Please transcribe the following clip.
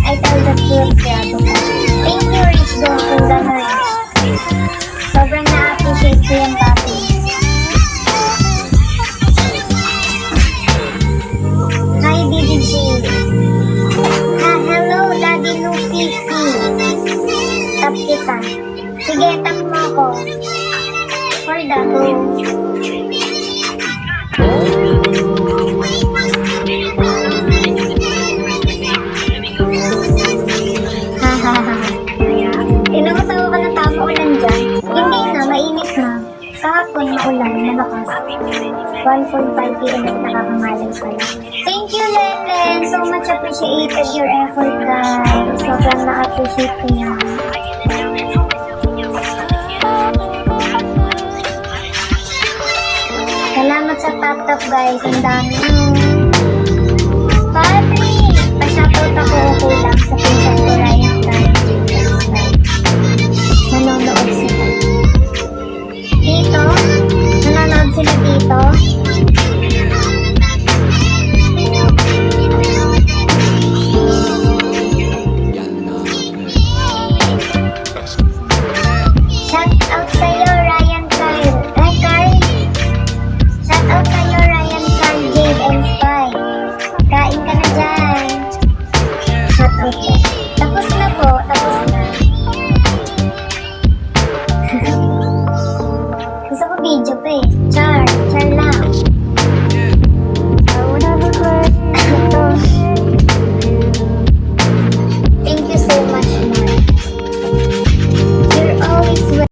I tell the truth, grabe ka. Thank you, Rich Dong, kung gano'n, Rich. Sobrang na-appreciate ko yung papi. Hi, BDG. Hello, Daddy Luffy. Tap kita. Sige, tap mo ako. For the go. Tinamatawa ka ng tama ulan dyan. Hindi na, mainit na. Kahapon, maulan, malakas. 1:45 p.m. nakakangalay pala. Thank you, Lelen! So much appreciated your effort, guys. Sobrang na-appreciate ko yan. Salamat sa tap-tap, guys. Ang dami.